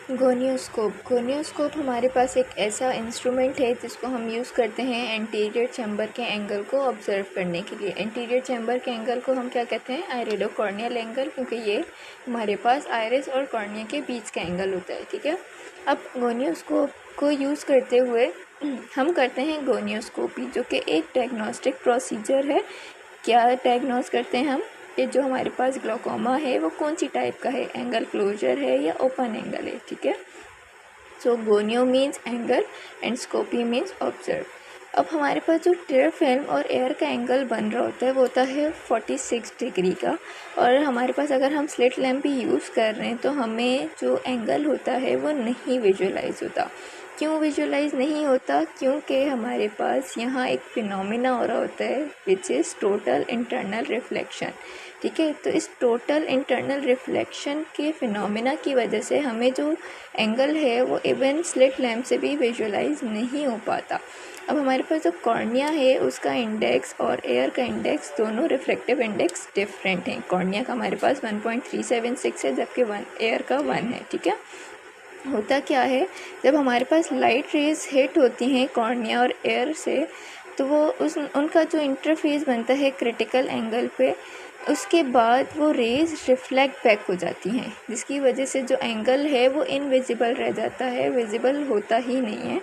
गोनियोस्कोप हमारे पास एक ऐसा इंस्ट्रूमेंट है जिसको हम यूज़ करते हैं एंटीरियर चैम्बर के एंगल को ऑब्जर्व करने के लिए। एंटीरियर चैम्बर के एंगल को हम क्या कहते हैं? आइरिडोकॉर्नियल एंगल, क्योंकि ये हमारे पास आइरिस और कॉर्निया के बीच का एंगल होता है। ठीक है, अब गोनियोस्कोप को यूज़ करते हुए हम करते हैं गोनियोस्कोपी, जो कि एक डायग्नोस्टिक प्रोसीजर है। क्या डायग्नोस करते हैं हम कि जो हमारे पास ग्लोकोमा है वो कौन सी टाइप का है, एंगल क्लोजर है या ओपन एंगल है। ठीक है, so gonio means angle and scopy means observe. अब हमारे पास जो टेयर फिल्म और एयर का एंगल बन रहा होता है वो होता है 46 डिग्री का, और हमारे पास अगर हम स्लिट लैम्प भी यूज़ कर रहे हैं तो हमें जो एंगल होता है वो नहीं विजुअलाइज होता। क्यों विजुअलाइज नहीं होता? क्योंकि हमारे पास यहाँ एक फिनोमिना हो रहा होता है which is total internal reflection. ठीक है, तो इस टोटल इंटरनल रिफ्लेक्शन के फिनोमिना की वजह से हमें जो एंगल है वो इवन स्लिट लैम्प से भी विजुअलाइज नहीं हो पाता। अब हमारे पास जो कॉर्निया है उसका इंडेक्स और एयर का इंडेक्स दोनों रिफ्लेक्टिव इंडेक्स डिफरेंट हैं। कॉर्निया का हमारे पास 1.376 है, जबकि एयर का 1 है। ठीक है, होता क्या है, जब हमारे पास लाइट रेज हिट होती हैं कॉर्निया और एयर से, तो वो उनका जो इंटरफेस बनता है क्रिटिकल एंगल पे, उसके बाद वो रेज रिफ्लेक्ट बैक हो जाती हैं, जिसकी वजह से जो एंगल है वो इनविजिबल रह जाता है, विजिबल होता ही नहीं है।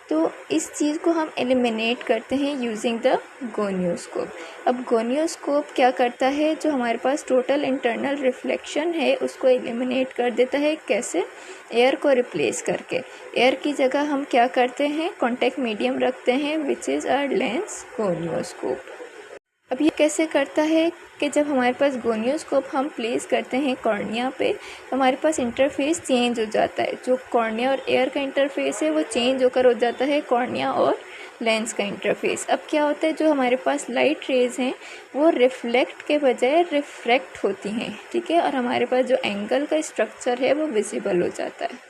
तो इस चीज़ को हम एलिमिनेट करते हैं यूजिंग द गोनियोस्कोप। अब गोनियोस्कोप क्या करता है, जो हमारे पास टोटल इंटरनल रिफ्लेक्शन है उसको एलिमिनेट कर देता है। कैसे? एयर को रिप्लेस करके। एयर की जगह हम क्या करते हैं? कॉन्टैक्ट मीडियम रखते हैं विच इज़ अ लेंस गोनियोस्कोप। अब ये कैसे करता है कि जब हमारे पास गोनियोस्कोप हम प्लेस करते हैं कॉर्निया पे, तो हमारे पास इंटरफेस चेंज हो जाता है। जो कॉर्निया और एयर का इंटरफेस है वो चेंज होकर हो जाता है कॉर्निया और लेंस का इंटरफेस। अब क्या होता है, जो हमारे पास लाइट रेज हैं वो रिफ्लेक्ट के बजाय रिफ्रैक्ट होती हैं। ठीक है, और हमारे पास जो एंगल का स्ट्रक्चर है वो विजिबल हो जाता है।